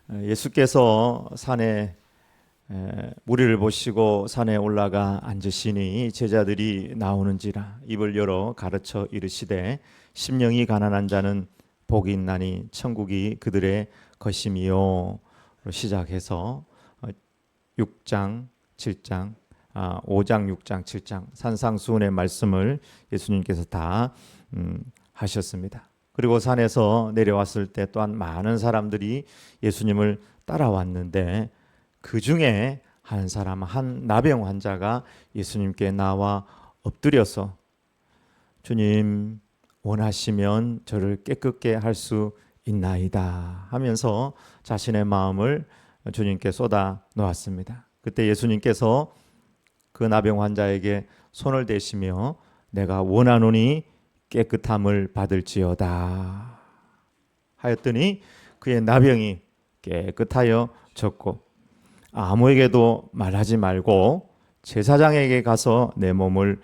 예수께서 산에 무리를 보시고 산에 올라가 앉으시니 제자들이 나오는지라 입을 열어 가르쳐 이르시되 심령이 가난한 자는 복이 있나니 천국이 그들의 것임이요 시작해서 6장 7장 5장 6장 7장 산상수훈의 말씀을 예수님께서 다 하셨습니다. 그리고 산에서 내려왔을 때 또한 많은 사람들이 예수님을 따라왔는데 그 중에 한 사람, 한 나병 환자가 예수님께 나와 엎드려서 주님 원하시면 저를 깨끗게 할 수 있나이다 하면서 자신의 마음을 주님께 쏟아 놓았습니다. 그때 예수님께서 그 나병 환자에게 손을 대시며 내가 원하노니 깨끗함을 받을지어다 하였더니 그의 나병이 깨끗하여 졌고 아무에게도 말하지 말고 제사장에게 가서 내 몸을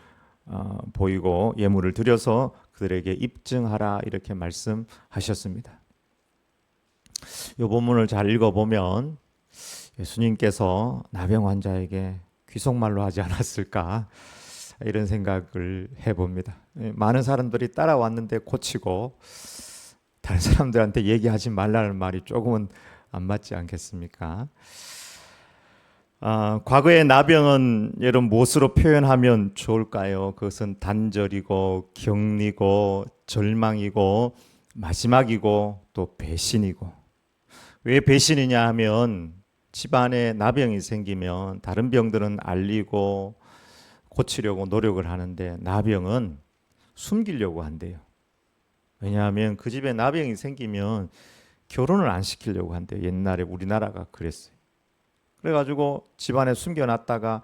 보이고 예물을 드려서 그들에게 입증하라 이렇게 말씀하셨습니다. 이 본문을 잘 읽어보면 예수님께서 나병 환자에게 귀속말로 하지 않았을까 이런 생각을 해봅니다. 많은 사람들이 따라왔는데 고치고 다른 사람들한테 얘기하지 말라는 말이 조금은 안 맞지 않겠습니까? 과거의 나병은 여러분 무엇으로 표현하면 좋을까요? 그것은 단절이고 격리고 절망이고 마지막이고 또 배신이고. 왜 배신이냐 하면 집안에 나병이 생기면 다른 병들은 알리고 고치려고 노력을 하는데 나병은 숨기려고 한대요. 왜냐하면 그 집에 나병이 생기면 결혼을 안 시키려고 한대요. 옛날에 우리나라가 그랬어요. 그래가지고 집안에 숨겨놨다가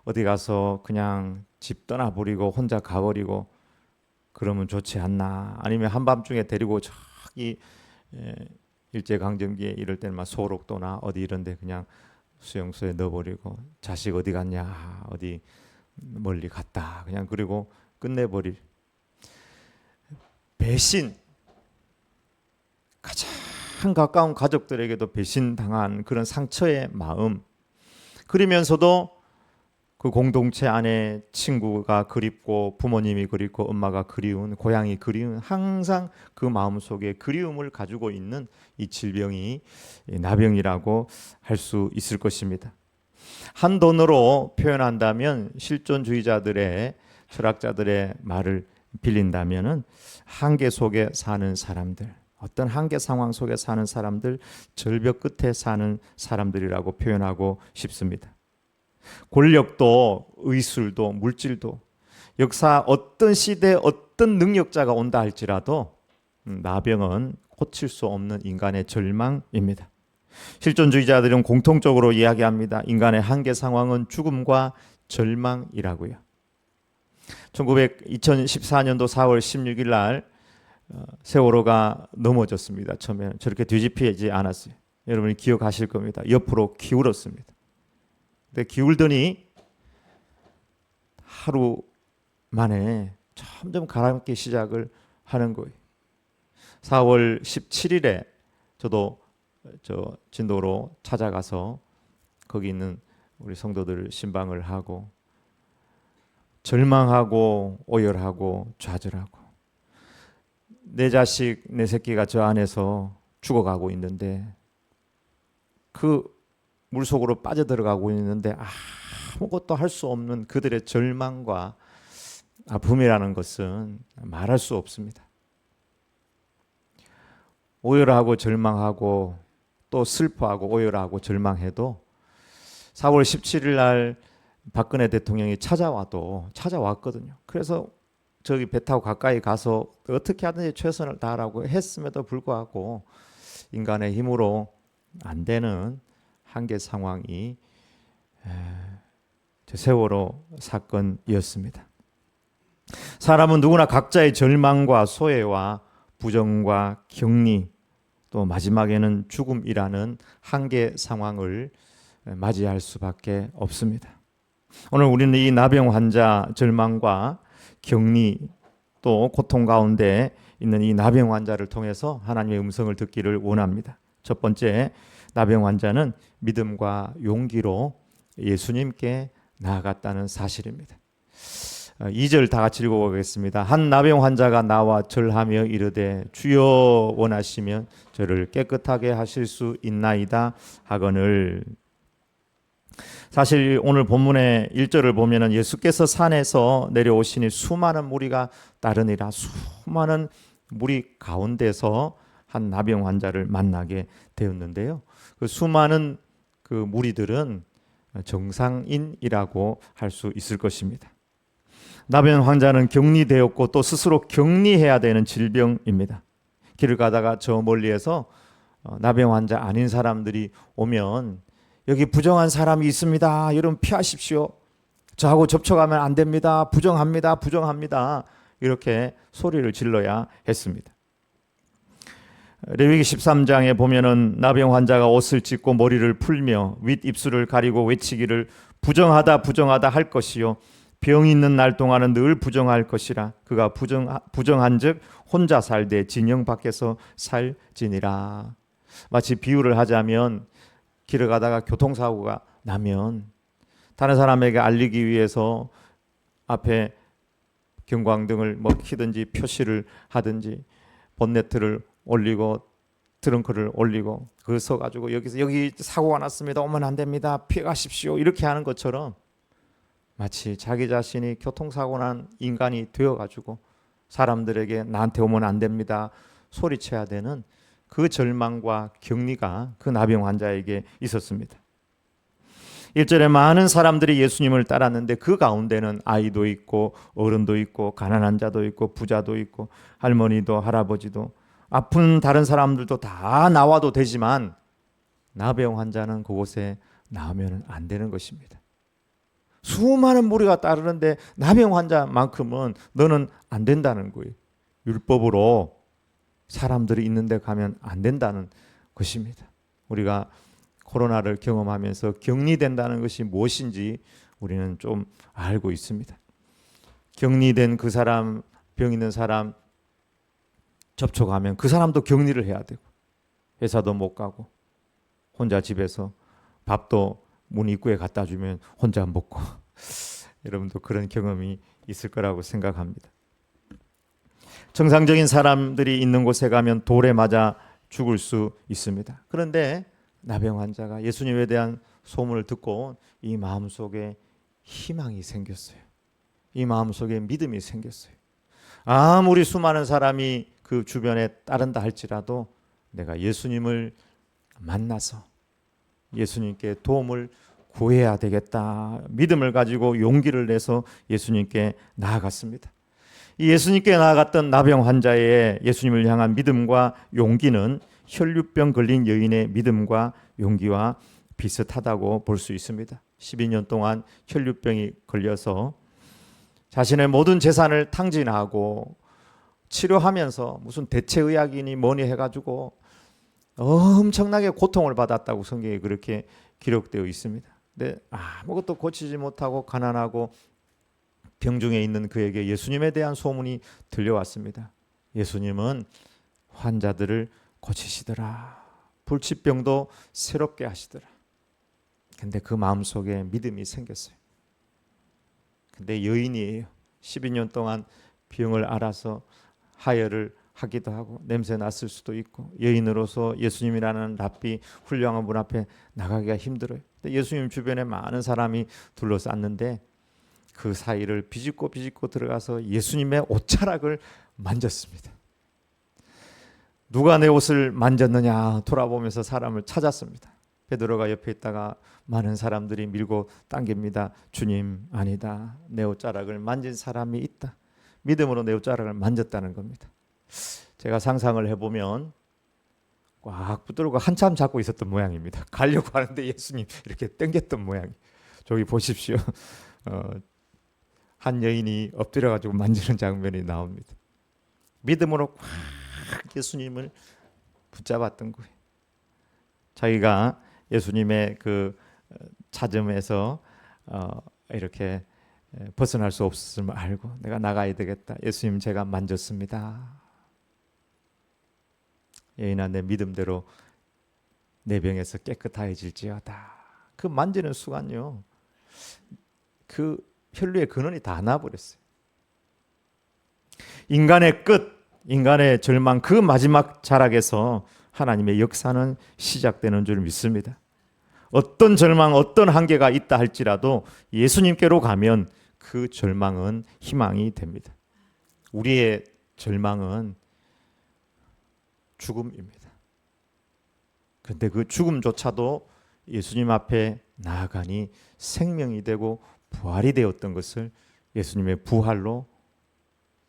어디 가서 그냥 집 떠나버리고 혼자 가버리고 그러면 좋지 않나. 아니면 한밤중에 데리고 저기 일제강점기에 이럴 때는 막 소록도나 어디 이런데 그냥 수용소에 넣어버리고 자식 어디 갔냐 어디 멀리 갔다 그냥 그리고 끝내버릴 배신. 가장 가까운 가족들에게도 배신당한 그런 상처의 마음. 그러면서도 그 공동체 안에 친구가 그립고 부모님이 그립고 엄마가 그리운 고향이 그리운 항상 그 마음속에 그리움을 가지고 있는 이 질병이 나병이라고 할 수 있을 것입니다. 한 돈으로 표현한다면 실존주의자들의 철학자들의 말을 빌린다면은 한계 속에 사는 사람들, 어떤 한계 상황 속에 사는 사람들, 절벽 끝에 사는 사람들이라고 표현하고 싶습니다. 권력도 의술도 물질도 역사 어떤 시대에 어떤 능력자가 온다 할지라도 나병은 고칠 수 없는 인간의 절망입니다. 실존주의자들은 공통적으로 이야기합니다. 인간의 한계 상황은 죽음과 절망이라고요. 2014년도 4월 16일 날 세월호가 넘어졌습니다. 처음에는 저렇게 뒤집히지 않았어요. 여러분이 기억하실 겁니다. 옆으로 기울었습니다. 근데 기울더니 하루 만에 점점 가라앉기 시작을 하는 거예요. 4월 17일에 저도 진도로 찾아가서 거기 있는 우리 성도들 신방을 하고 절망하고 오열하고 좌절하고 내 자식 내 새끼가 저 안에서 죽어가고 있는데 그 물속으로 빠져들어가고 있는데 아무것도 할 수 없는 그들의 절망과 아픔이라는 것은 말할 수 없습니다. 오열하고 절망하고 또 슬퍼하고 오열하고 절망해도 4월 17일 날 박근혜 대통령이 찾아왔거든요. 그래서 저기 배 타고 가까이 가서 어떻게 하든지 최선을 다하라고 했음에도 불구하고 인간의 힘으로 안 되는 한계 상황이 세월호 사건이었습니다. 사람은 누구나 각자의 절망과 소외와 부정과 격리 또 마지막에는 죽음이라는 한계 상황을 맞이할 수밖에 없습니다. 오늘 우리는 이 나병 환자 절망과 격리 또 고통 가운데 있는 이 나병 환자를 통해서 하나님의 음성을 듣기를 원합니다. 첫 번째, 나병 환자는 믿음과 용기로 예수님께 나아갔다는 사실입니다. 2절 다 같이 읽어보겠습니다. 한 나병 환자가 나와 절하며 이르되 주여 원하시면 저를 깨끗하게 하실 수 있나이다 하거늘. 사실 오늘 본문의 1절을 보면은 예수께서 산에서 내려오시니 수많은 무리가 따르니라. 수많은 무리 가운데서 한 나병 환자를 만나게 되었는데요. 그 수많은 그 무리들은 정상인이라고 할 수 있을 것입니다. 나병 환자는 격리되었고 또 스스로 격리해야 되는 질병입니다. 길을 가다가 저 멀리에서 나병 환자 아닌 사람들이 오면 여기 부정한 사람이 있습니다. 여러분 피하십시오. 저하고 접촉하면 안 됩니다. 부정합니다. 부정합니다. 이렇게 소리를 질러야 했습니다. 레위기 13장에 보면은 나병 환자가 옷을 찢고 머리를 풀며 윗입술을 가리고 외치기를 부정하다 부정하다 할 것이요 병이 있는 날 동안은 늘 부정할 것이라. 그가 부정한즉 혼자 살되 진영 밖에서 살지니라. 마치 비유를 하자면 길을 가다가 교통사고가 나면 다른 사람에게 알리기 위해서 앞에 경광등을 켜든지 표시를 하든지 본네트를 올리고 트렁크를 올리고 그 서가지고 여기 사고가 났습니다. 오면 안 됩니다. 피해 가십시오. 이렇게 하는 것처럼 마치 자기 자신이 교통사고 난 인간이 되어가지고 사람들에게 나한테 오면 안 됩니다. 소리쳐야 되는 그 절망과 격리가 그 나병 환자에게 있었습니다. 1절에 많은 사람들이 예수님을 따랐는데 그 가운데는 아이도 있고 어른도 있고 가난한 자도 있고 부자도 있고 할머니도 할아버지도 아픈 다른 사람들도 다 나와도 되지만 나병 환자는 그곳에 나오면 안 되는 것입니다. 수많은 무리가 따르는데 나병 환자만큼은 너는 안 된다는 거예요. 율법으로 사람들이 있는데 가면 안 된다는 것입니다. 우리가 코로나를 경험하면서 격리된다는 것이 무엇인지 우리는 좀 알고 있습니다. 격리된 그 사람, 병 있는 사람 접촉하면 그 사람도 격리를 해야 되고 회사도 못 가고 혼자 집에서 밥도 문 입구에 갖다 주면 혼자 먹고 여러분도 그런 경험이 있을 거라고 생각합니다. 정상적인 사람들이 있는 곳에 가면 돌에 맞아 죽을 수 있습니다. 그런데 나병 환자가 예수님에 대한 소문을 듣고 이 마음속에 희망이 생겼어요. 이 마음속에 믿음이 생겼어요. 아무리 수많은 사람이 그 주변에 따른다 할지라도 내가 예수님을 만나서 예수님께 도움을 구해야 되겠다. 믿음을 가지고 용기를 내서 예수님께 나아갔습니다. 이 예수님께 나아갔던 나병 환자의 예수님을 향한 믿음과 용기는 혈류병 걸린 여인의 믿음과 용기와 비슷하다고 볼 수 있습니다. 12년 동안 혈류병이 걸려서 자신의 모든 재산을 탕진하고 치료하면서 무슨 대체의학이니 뭐니 해가지고 엄청나게 고통을 받았다고 성경에 그렇게 기록되어 있습니다. 근데 아무것도 고치지 못하고 가난하고 병중에 있는 그에게 예수님에 대한 소문이 들려왔습니다. 예수님은 환자들을 고치시더라. 불치병도 새롭게 하시더라. 근데 그 마음속에 믿음이 생겼어요. 근데 여인이에요. 12년 동안 병을 앓아서 하혈을 하기도 하고 냄새 났을 수도 있고 여인으로서 예수님이라는 랍비 훌륭한 분 앞에 나가기가 힘들어요. 근데 예수님 주변에 많은 사람이 둘러쌌는데 그 사이를 비집고 들어가서 예수님의 옷자락을 만졌습니다. 누가 내 옷을 만졌느냐 돌아보면서 사람을 찾았습니다. 베드로가 옆에 있다가 많은 사람들이 밀고 당깁니다. 주님, 아니다. 내 옷자락을 만진 사람이 있다. 믿음으로 내 옷자락을 만졌다는 겁니다. 제가 상상을 해보면 꽉 붙들고 한참 잡고 있었던 모양입니다. 가려고 하는데 예수님 이렇게 당겼던 모양이. 저기 보십시오. 한 여인이 엎드려가지고 만지는 장면이 나옵니다. 믿음으로 꽉 예수님을 붙잡았던 거예요. 자기가 예수님의 그 찾음에서 이렇게 벗어날 수 없음을 알고 내가 나가야 되겠다. 예수님 제가 만졌습니다. 여인아 내 믿음대로 내 병에서 깨끗하여질지어다. 그 만지는 순간요, 그 혈류의 근원이 다 나버렸어요. 인간의 끝, 인간의 절망, 그 마지막 자락에서 하나님의 역사는 시작되는 줄 믿습니다. 어떤 절망, 어떤 한계가 있다 할지라도 예수님께로 가면 그 절망은 희망이 됩니다. 우리의 절망은 죽음입니다. 그런데 그 죽음조차도 예수님 앞에 나아가니 생명이 되고 부활이 되었던 것을 예수님의 부활로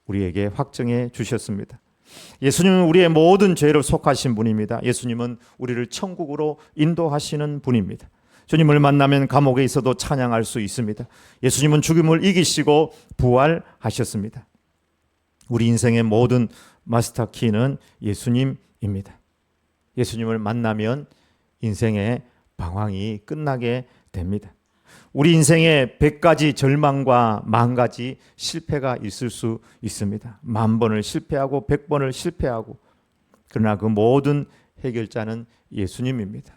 우리에게 확정해 주셨습니다. 예수님은 우리의 모든 죄를 속하신 분입니다. 예수님은 우리를 천국으로 인도하시는 분입니다. 주님을 만나면 감옥에 있어도 찬양할 수 있습니다. 예수님은 죽음을 이기시고 부활하셨습니다. 우리 인생의 모든 마스터 키는 예수님입니다. 예수님을 만나면 인생의 방황이 끝나게 됩니다. 우리 인생에 100가지 절망과 10,000가지 실패가 있을 수 있습니다. 10,000번을 실패하고 100번을 실패하고, 그러나 그 모든 해결자는 예수님입니다.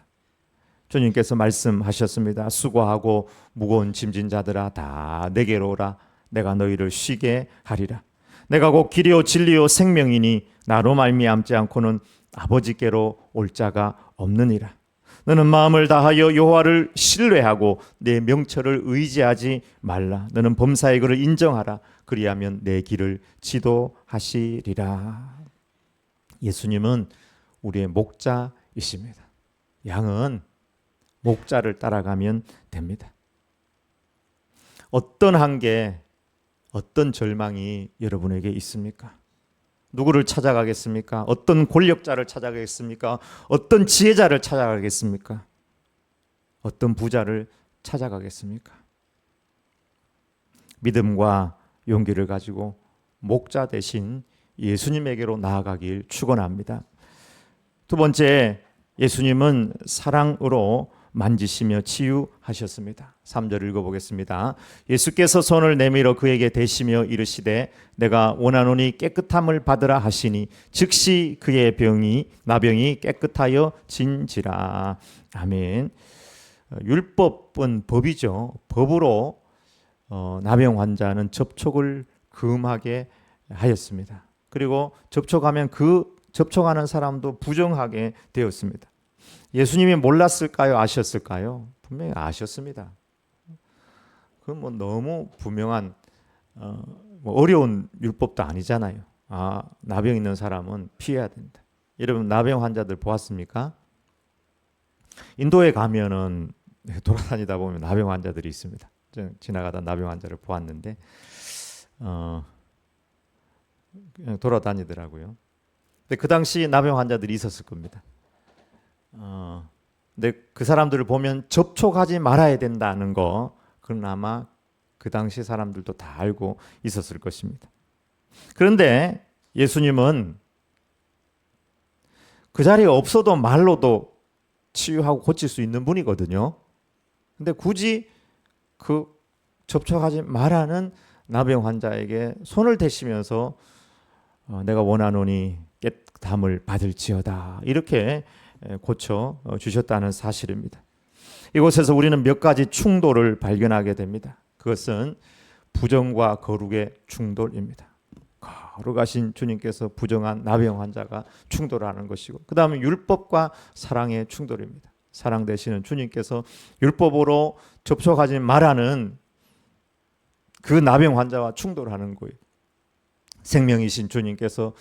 주님께서 말씀하셨습니다. 수고하고 무거운 짐진 자들아 다 내게로 오라. 내가 너희를 쉬게 하리라. 내가 곧 길이요 진리요 생명이니 나로 말미암지 않고는 아버지께로 올 자가 없느니라. 너는 마음을 다하여 여호와를 신뢰하고 내 명철을 의지하지 말라. 너는 범사의 그를 인정하라. 그리하면 내 길을 지도하시리라. 예수님은 우리의 목자이십니다. 양은 목자를 따라가면 됩니다. 어떤 한계, 어떤 절망이 여러분에게 있습니까? 누구를 찾아가겠습니까? 어떤 권력자를 찾아가겠습니까? 어떤 지혜자를 찾아가겠습니까? 어떤 부자를 찾아가겠습니까? 믿음과 용기를 가지고 목자 대신 예수님에게로 나아가길 축원합니다. 두 번째, 예수님은 사랑으로 만지시며 치유하셨습니다. 3절 읽어보겠습니다. 예수께서 손을 내밀어 그에게 대시며 이르시되 내가 원하노니 깨끗함을 받으라 하시니 즉시 그의 나병이 깨끗하여 진지라. 아멘. 율법은 법이죠. 법으로 나병 환자는 접촉을 금하게 하였습니다. 그리고 접촉하면 그 접촉하는 사람도 부정하게 되었습니다. 예수님이 몰랐을까요? 아셨을까요? 분명히 아셨습니다. 그건 뭐 너무 분명한 어려운 율법도 아니잖아요. 나병 있는 사람은 피해야 된다. 여러분 나병 환자들 보았습니까? 인도에 가면은 돌아다니다 보면 나병 환자들이 있습니다. 지나가다 나병 환자를 보았는데 그냥 돌아다니더라고요. 근데 그 당시 나병 환자들이 있었을 겁니다. 근데 그 사람들을 보면 접촉하지 말아야 된다는 거, 그건 아마 그 당시 사람들도 다 알고 있었을 것입니다. 그런데 예수님은 그 자리에 없어도 말로도 치유하고 고칠 수 있는 분이거든요. 근데 굳이 그 접촉하지 말라는 나병 환자에게 손을 대시면서 내가 원하노니 깨끗함을 받을지어다, 이렇게 고쳐 주셨다는 사실입니다. 이곳에서 우리는 몇 가지 충돌을 발견하게 됩니다. 그것은 부정과 거룩의 충돌입니다. 거룩하신 주님께서 부정한 나병 환자가 충돌하는 것이고, 그 다음에 율법과 사랑의 충돌입니다. 사랑 되시는 주님께서 율법으로 접촉하지 말라는 그 나병 환자와 충돌하는 거예요. 생명이신 주님께서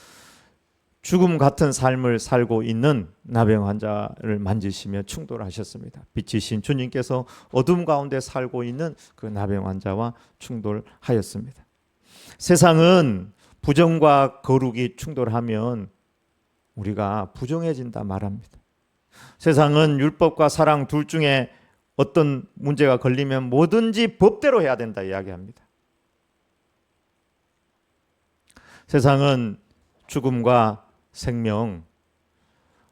죽음 같은 삶을 살고 있는 나병 환자를 만지시며 충돌하셨습니다. 빛이신 주님께서 어둠 가운데 살고 있는 그 나병 환자와 충돌하였습니다. 세상은 부정과 거룩이 충돌하면 우리가 부정해진다 말합니다. 세상은 율법과 사랑 둘 중에 어떤 문제가 걸리면 뭐든지 법대로 해야 된다 이야기합니다. 세상은 죽음과 생명,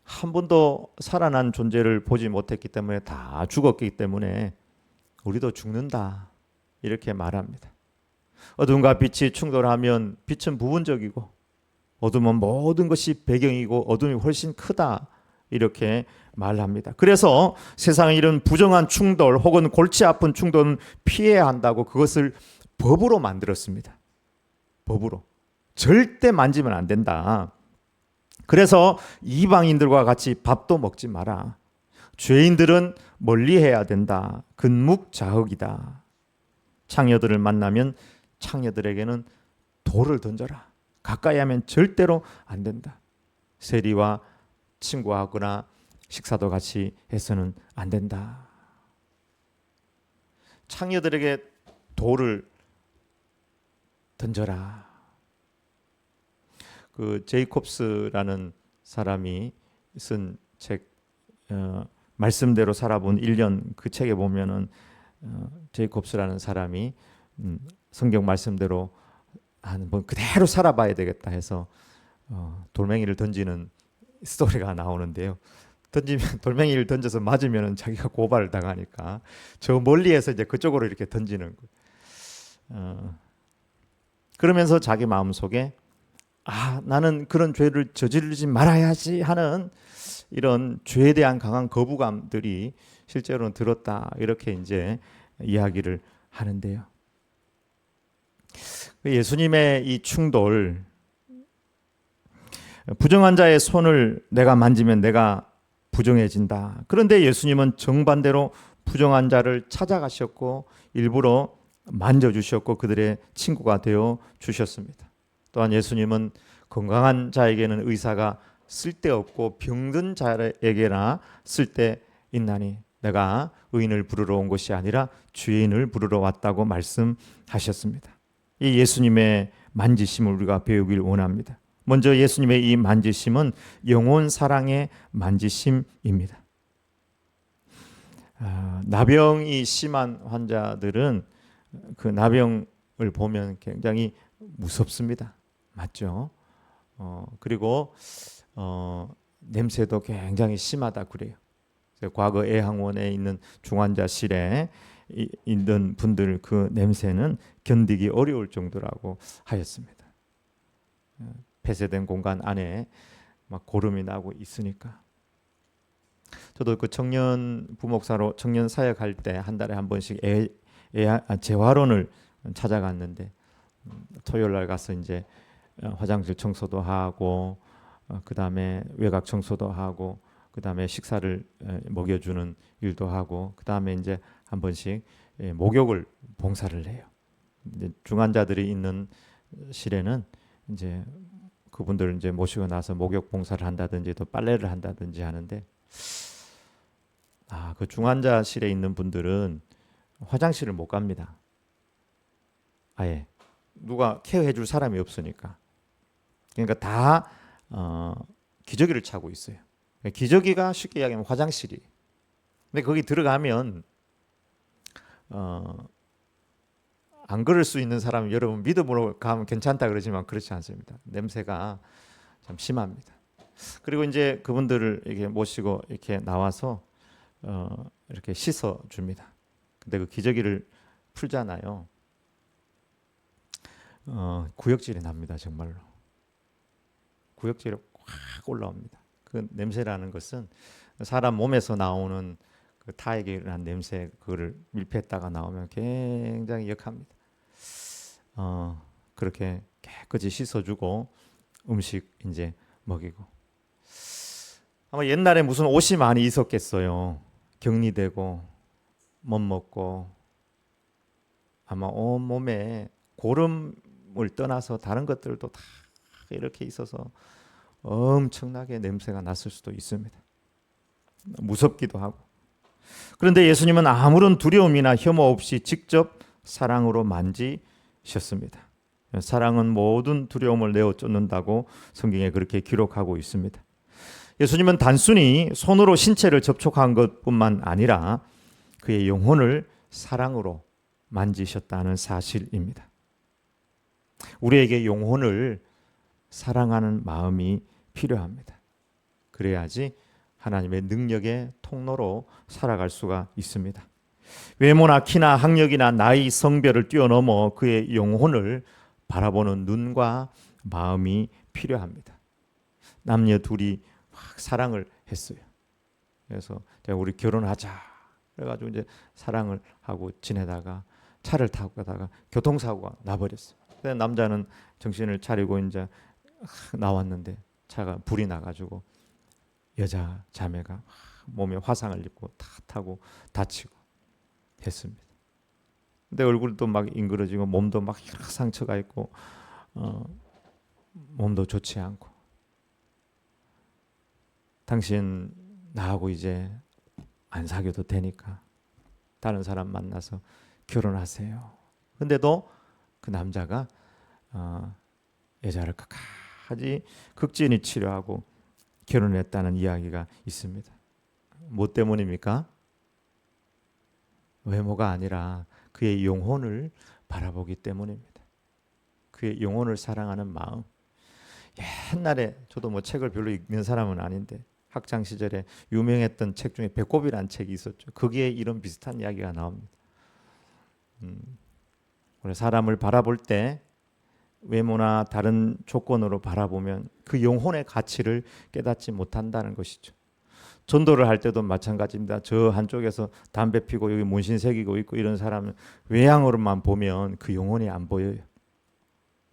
한 번도 살아난 존재를 보지 못했기 때문에, 다 죽었기 때문에 우리도 죽는다, 이렇게 말합니다. 어둠과 빛이 충돌하면 빛은 부분적이고 어둠은 모든 것이 배경이고 어둠이 훨씬 크다, 이렇게 말합니다. 그래서 세상에 이런 부정한 충돌 혹은 골치 아픈 충돌은 피해야 한다고 그것을 법으로 만들었습니다. 법으로. 절대 만지면 안 된다. 그래서 이방인들과 같이 밥도 먹지 마라. 죄인들은 멀리해야 된다. 근묵자흑이다. 창녀들을 만나면 창녀들에게는 돌을 던져라. 가까이 하면 절대로 안 된다. 세리와 친구하거나 식사도 같이 해서는 안 된다. 창녀들에게 돌을 던져라. 그 제이콥스라는 사람이 쓴 책 말씀대로 살아본 1년 그 책에 보면은 제이콥스라는 사람이 성경 말씀대로 한번 그대로 살아봐야 되겠다 해서 돌멩이를 던지는 스토리가 나오는데요. 돌멩이를 던져서 맞으면 자기가 고발을 당하니까 저 멀리에서 이제 그쪽으로 이렇게 던지는 거예요. 그러면서 자기 마음속에 나는 그런 죄를 저지르지 말아야지 하는 이런 죄에 대한 강한 거부감들이 실제로는 들었다. 이렇게 이제 이야기를 하는데요. 예수님의 이 충돌, 부정한 자의 손을 내가 만지면 내가 부정해진다. 그런데 예수님은 정반대로 부정한 자를 찾아가셨고 일부러 만져주셨고 그들의 친구가 되어 주셨습니다. 또한 예수님은 건강한 자에게는 의사가 쓸데없고 병든 자에게나 쓸데있나니 내가 의인을 부르러 온 것이 아니라 죄인을 부르러 왔다고 말씀하셨습니다. 이 예수님의 만지심을 우리가 배우길 원합니다. 먼저 예수님의 이 만지심은 영혼 사랑의 만지심입니다. 나병이 심한 환자들은 그 나병을 보면 굉장히 무섭습니다. 맞죠? 그리고 냄새도 굉장히 심하다 그래요. 과거 애항원에 있는 중환자실에 있는 분들 그 냄새는 견디기 어려울 정도라고 하였습니다. 폐쇄된 공간 안에 막 고름이 나고 있으니까. 저도 그 청년 부목사로 청년 사역할 때 한 달에 한 번씩 재활원을 찾아갔는데 토요일 날 가서 이제 화장실 청소도 하고 그다음에 외곽 청소도 하고 그다음에 식사를 먹여주는 일도 하고 그다음에 이제 한 번씩 목욕을 봉사를 해요. 이제 중환자들이 있는 실에는 이제 그분들 이제 모시고 나서 목욕 봉사를 한다든지 또 빨래를 한다든지 하는데 그 중환자실에 있는 분들은 화장실을 못 갑니다. 아예 누가 케어해 줄 사람이 없으니까. 그러니까 다 기저귀를 차고 있어요. 기저귀가 쉽게 이야기하면 화장실이. 근데 거기 들어가면 안 그럴 수 있는 사람은 여러분 믿음으로 가면 괜찮다 그러지만 그렇지 않습니다. 냄새가 참 심합니다. 그리고 이제 그분들을 이렇게 모시고 이렇게 나와서 이렇게 씻어 줍니다. 근데 그 기저귀를 풀잖아요. 구역질이 납니다. 정말로. 구역질이 확 올라옵니다. 그 냄새라는 것은 사람 몸에서 나오는 그 타액이라는 냄새 그거를 밀폐했다가 나오면 굉장히 역합니다. 그렇게 깨끗이 씻어주고 음식 이제 먹이고. 아마 옛날에 무슨 옷이 많이 있었겠어요. 격리되고 못 먹고 아마 온 몸에 고름을 떠나서 다른 것들도 다 이렇게 있어서 엄청나게 냄새가 났을 수도 있습니다. 무섭기도 하고. 그런데 예수님은 아무런 두려움이나 혐오 없이 직접 사랑으로 만지셨습니다. 사랑은 모든 두려움을 내어 쫓는다고 성경에 그렇게 기록하고 있습니다. 예수님은 단순히 손으로 신체를 접촉한 것뿐만 아니라 그의 영혼을 사랑으로 만지셨다는 사실입니다. 우리에게 영혼을 사랑하는 마음이 필요합니다. 그래야지 하나님의 능력의 통로로 살아갈 수가 있습니다. 외모나 키나 학력이나 나이, 성별을 뛰어넘어 그의 영혼을 바라보는 눈과 마음이 필요합니다. 남녀 둘이 막 사랑을 했어요. 그래서 제가 우리 결혼하자 그래가지고 이제 사랑을 하고 지내다가 차를 타고 가다가 교통사고가 나버렸어요. 근데 남자는 정신을 차리고 이제 나왔는데 차가 불이 나가지고 여자 자매가 몸에 화상을 입고 탓하고 다치고 했습니다. 근데 얼굴도 막 잉그러지고 몸도 막 여러 상처가 있고 몸도 좋지 않고, 당신 나하고 이제 안 사귀어도 되니까 다른 사람 만나서 결혼하세요. 근데도 그 남자가 여자를 끝까지 극진히 치료하고 결혼했다는 이야기가 있습니다. 뭐 때문입니까? 외모가 아니라 그의 영혼을 바라보기 때문입니다. 그의 영혼을 사랑하는 마음. 옛날에 저도 뭐 책을 별로 읽는 사람은 아닌데 학창 시절에 유명했던 책 중에 배꼽이라는 책이 있었죠. 거기에 이런 비슷한 이야기가 나옵니다. 우리 사람을 바라볼 때 외모나 다른 조건으로 바라보면 그 영혼의 가치를 깨닫지 못한다는 것이죠. 전도를 할 때도 마찬가지입니다. 저 한쪽에서 담배 피고 여기 문신 새기고 있고 이런 사람은 외향으로만 보면 그 영혼이 안 보여요.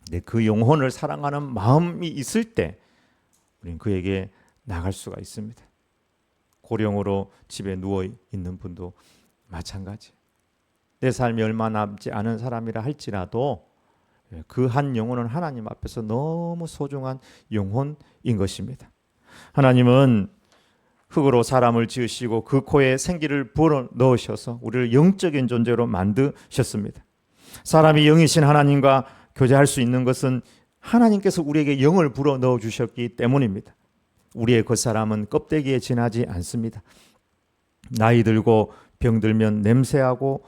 근데 그 영혼을 사랑하는 마음이 있을 때 우리는 그에게 나갈 수가 있습니다. 고령으로 집에 누워 있는 분도 마찬가지. 내 삶이 얼마 남지 않은 사람이라 할지라도 그 한 영혼은 하나님 앞에서 너무 소중한 영혼인 것입니다. 하나님은 흙으로 사람을 지으시고 그 코에 생기를 불어 넣으셔서 우리를 영적인 존재로 만드셨습니다. 사람이 영이신 하나님과 교제할 수 있는 것은 하나님께서 우리에게 영을 불어 넣어 주셨기 때문입니다. 우리의 겉사람은 껍데기에 지나지 않습니다. 나이 들고 병들면 냄새나고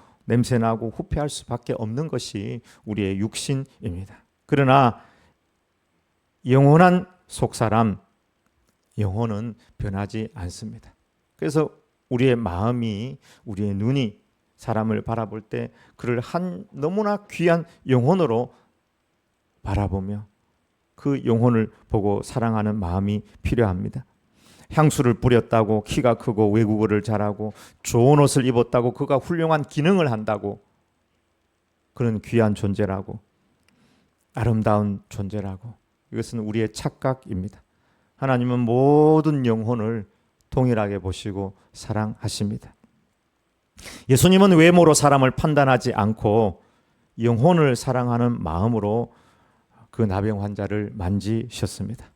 후패할 수밖에 없는 것이 우리의 육신입니다. 그러나 영원한 속사람, 영혼은 변하지 않습니다. 그래서 우리의 마음이, 우리의 눈이 사람을 바라볼 때 그를 너무나 귀한 영혼으로 바라보며 그 영혼을 보고 사랑하는 마음이 필요합니다. 향수를 뿌렸다고 키가 크고 외국어를 잘하고 좋은 옷을 입었다고 그가 훌륭한 기능을 한다고 그런 귀한 존재라고, 아름다운 존재라고, 이것은 우리의 착각입니다. 하나님은 모든 영혼을 동일하게 보시고 사랑하십니다. 예수님은 외모로 사람을 판단하지 않고 영혼을 사랑하는 마음으로 그 나병 환자를 만지셨습니다.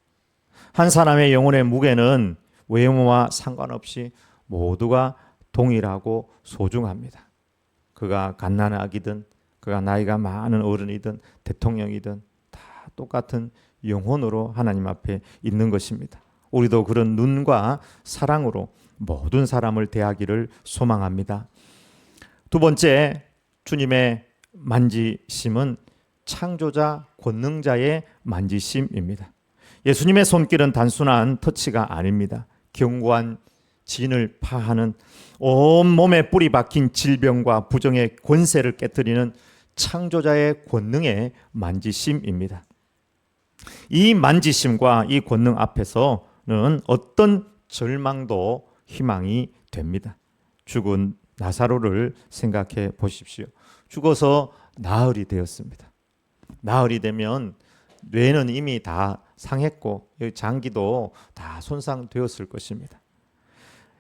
한 사람의 영혼의 무게는 외모와 상관없이 모두가 동일하고 소중합니다. 그가 갓난아기든 그가 나이가 많은 어른이든 대통령이든 다 똑같은 영혼으로 하나님 앞에 있는 것입니다. 우리도 그런 눈과 사랑으로 모든 사람을 대하기를 소망합니다. 두 번째, 주님의 만지심은 창조자 권능자의 만지심입니다. 예수님의 손길은 단순한 터치가 아닙니다. 견고한 진을 파하는, 온몸에 뿌리 박힌 질병과 부정의 권세를 깨뜨리는 창조자의 권능의 만지심입니다. 이 만지심과 이 권능 앞에서는 어떤 절망도 희망이 됩니다. 죽은 나사로를 생각해 보십시오. 죽어서 나흘이 되었습니다. 나흘이 되면 뇌는 이미 다 상했고 장기도 다 손상되었을 것입니다.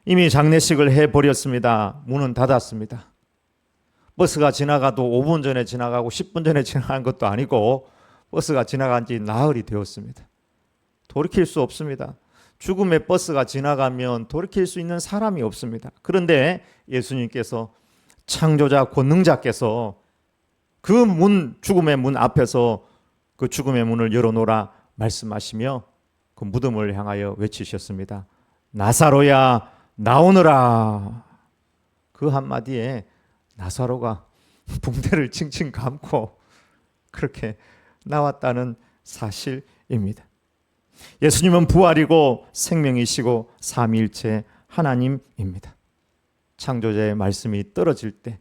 이미 장례식을 해버렸습니다. 문은 닫았습니다. 버스가 지나가도 5분 전에 지나가고 10분 전에 지나간 것도 아니고 버스가 지나간 지 나흘이 되었습니다. 돌이킬 수 없습니다. 죽음의 버스가 지나가면 돌이킬 수 있는 사람이 없습니다. 그런데 예수님께서, 창조자 권능자께서 그 문, 죽음의 문 앞에서 그 죽음의 문을 열어놓으라 말씀하시며 그 무덤을 향하여 외치셨습니다. 나사로야 나오너라. 그 한마디에 나사로가 붕대를 칭칭 감고 그렇게 나왔다는 사실입니다. 예수님은 부활이고 생명이시고 삼위일체 하나님입니다. 창조자의 말씀이 떨어질 때,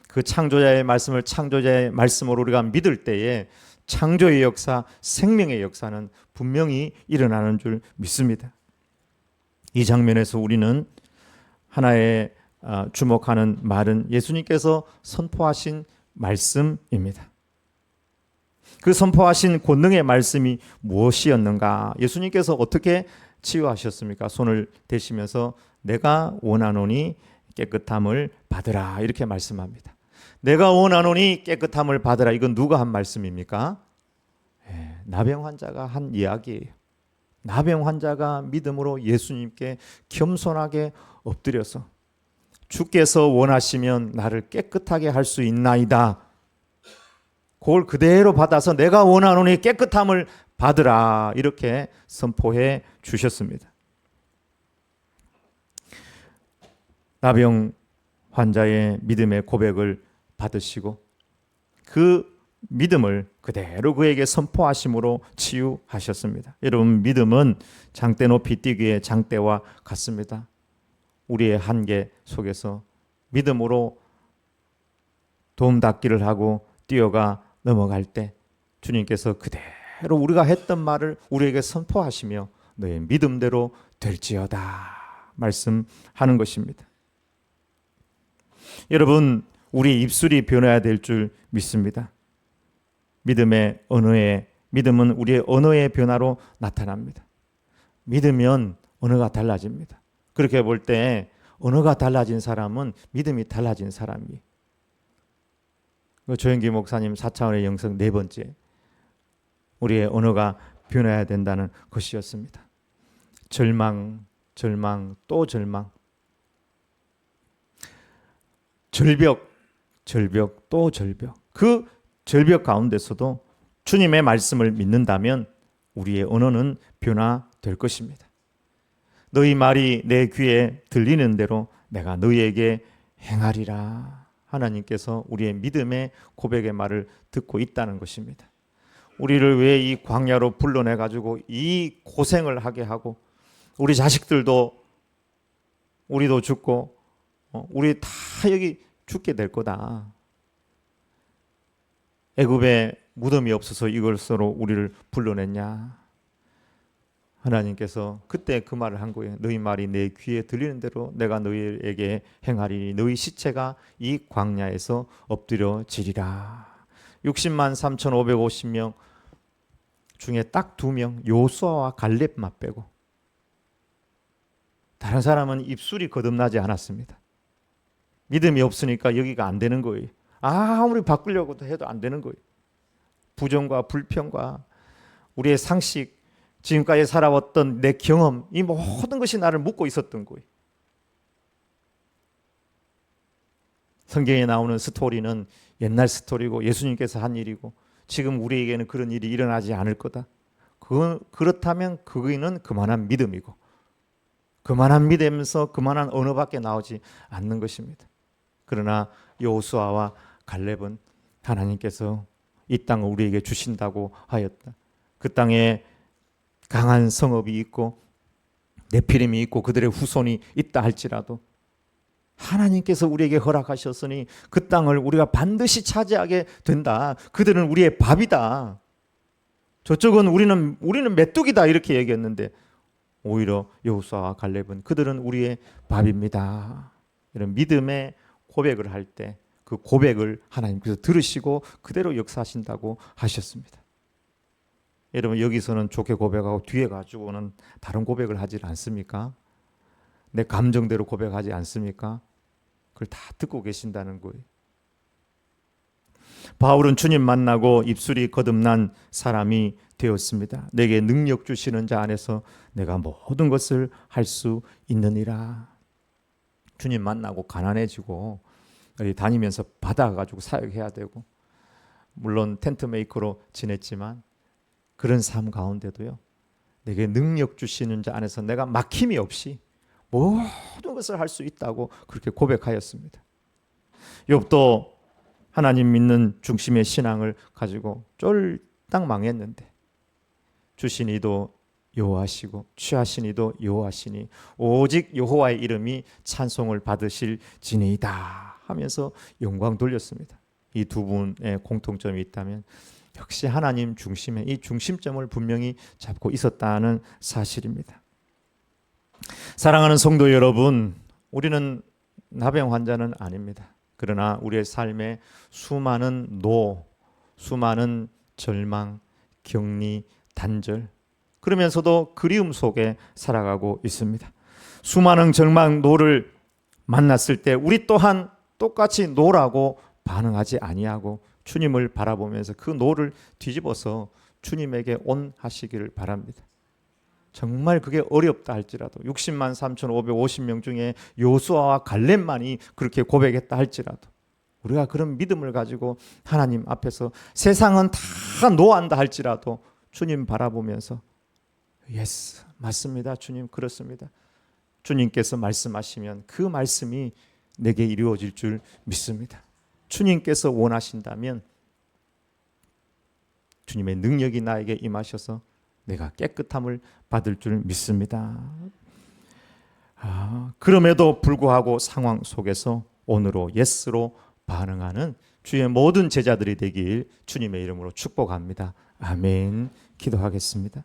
그 창조자의 말씀을 창조자의 말씀으로 우리가 믿을 때에 창조의 역사, 생명의 역사는 분명히 일어나는 줄 믿습니다. 이 장면에서 우리는 하나의 주목하는 말은 예수님께서 선포하신 말씀입니다. 그 선포하신 권능의 말씀이 무엇이었는가? 예수님께서 어떻게 치유하셨습니까? 손을 대시면서 내가 원하노니 깨끗함을 받으라 이렇게 말씀합니다. 내가 원하노니 깨끗함을 받으라. 이건 누가 한 말씀입니까? 나병 환자가 한 이야기예요. 나병 환자가 믿음으로 예수님께 겸손하게 엎드려서 주께서 원하시면 나를 깨끗하게 할 수 있나이다. 그걸 그대로 받아서 내가 원하노니 깨끗함을 받으라 이렇게 선포해 주셨습니다. 나병 환자의 믿음의 고백을 받으시고 그 믿음을 그대로 그에게 선포하심으로 치유하셨습니다. 여러분, 믿음은 장대 높이 뛰기의 장대와 같습니다. 우리의 한계 속에서 믿음으로 도움닫기를 하고 뛰어가 넘어갈 때 주님께서 그대로 우리가 했던 말을 우리에게 선포하시며 너의 믿음대로 될지어다 말씀하는 것입니다. 여러분, 우리 입술이 변해야 될 줄 믿습니다. 믿음은 우리의 언어의 변화로 나타납니다. 믿으면 언어가 달라집니다. 그렇게 볼 때 언어가 달라진 사람은 믿음이 달라진 사람이. 조영기 목사님 4차원의 영성 네 번째, 우리의 언어가 변해야 된다는 것이었습니다. 절망, 또 절망. 절벽, 또 절벽. 그 절벽 가운데서도 주님의 말씀을 믿는다면 우리의 언어는 변화될 것입니다. 너희 말이 내 귀에 들리는 대로 내가 너희에게 행하리라. 하나님께서 우리의 믿음의 고백의 말을 듣고 있다는 것입니다. 우리를 왜 이 광야로 불러내 가지고 이 고생을 하게 하고 우리 자식들도 우리도 죽고 우리 다 여기 죽게 될 거다. 애굽에 무덤이 없어서 이것으로 우리를 불러냈냐. 하나님께서 그때 그 말을 한 거예요. 너희 말이 내 귀에 들리는 대로 내가 너희에게 행하리니 너희 시체가 이 광야에서 엎드려지리라. 60만 3,550명 중에 딱 2명 요수아와 갈렙만 빼고 다른 사람은 입술이 거듭나지 않았습니다. 믿음이 없으니까 여기가 안 되는 거예요. 아무리 바꾸려고 해도 안 되는 거예요. 부정과 불평과 우리의 상식, 지금까지 살아왔던 내 경험, 이 모든 것이 나를 묶고 있었던 거예요. 성경에 나오는 스토리는 옛날 스토리고 예수님께서 한 일이고 지금 우리에게는 그런 일이 일어나지 않을 거다. 그렇다면 그거는 그만한 믿음이고 그만한 믿음에서 그만한 언어밖에 나오지 않는 것입니다. 그러나 여호수아와 갈렙은 하나님께서 이 땅을 우리에게 주신다고 하였다. 그 땅에 강한 성읍이 있고 네피림이 있고 그들의 후손이 있다 할지라도 하나님께서 우리에게 허락하셨으니 그 땅을 우리가 반드시 차지하게 된다. 그들은 우리의 밥이다. 저쪽은 우리는 메뚜기다 이렇게 얘기했는데 오히려 여호수아와 갈렙은 그들은 우리의 밥입니다. 이런 믿음의 고백을 할 때 그 고백을 하나님께서 들으시고 그대로 역사하신다고 하셨습니다. 여러분, 여기서는 좋게 고백하고 뒤에 가지고는 다른 고백을 하지 않습니까? 내 감정대로 고백하지 않습니까? 그걸 다 듣고 계신다는 거예요. 바울은 주님 만나고 입술이 거듭난 사람이 되었습니다. 내게 능력 주시는 자 안에서 내가 모든 것을 할 수 있느니라. 주님 만나고 가난해지고 다니면서 받아가지고 사역해야 되고 물론 텐트 메이커로 지냈지만 그런 삶 가운데도요. 내게 능력 주시는 자 안에서 내가 막힘이 없이 모든 것을 할 수 있다고 그렇게 고백하였습니다. 욥도 하나님 믿는 중심의 신앙을 가지고 쫄딱 망했는데 주신 이도 여호와시고 취하신 이도 여호와시니 오직 여호와의 이름이 찬송을 받으실지니이다 하면서 영광 돌렸습니다. 이 두 분의 공통점이 있다면 역시 하나님 중심의 이 중심점을 분명히 잡고 있었다는 사실입니다. 사랑하는 성도 여러분, 우리는 나병 환자는 아닙니다. 그러나 우리의 삶에 수많은 수많은 절망, 격리, 단절, 그러면서도 그리움 속에 살아가고 있습니다. 수많은 절망, 노를 만났을 때 우리 또한 똑같이 노라고 반응하지 아니하고 주님을 바라보면서 그 노를 뒤집어서 주님에게 온하시기를 바랍니다. 정말 그게 어렵다 할지라도 60만 3,550명 중에 요수아와 갈렙만이 그렇게 고백했다 할지라도 우리가 그런 믿음을 가지고 하나님 앞에서 세상은 다 노한다 할지라도 주님 바라보면서 예스, 맞습니다. 주님, 그렇습니다. 주님께서 말씀하시면 그 말씀이 내게 이루어질 줄 믿습니다. 주님께서 원하신다면 주님의 능력이 나에게 임하셔서 내가 깨끗함을 받을 줄 믿습니다. 그럼에도 불구하고 상황 속에서 오늘로 예스로 반응하는 주의 모든 제자들이 되길 주님의 이름으로 축복합니다. 아멘. 기도하겠습니다.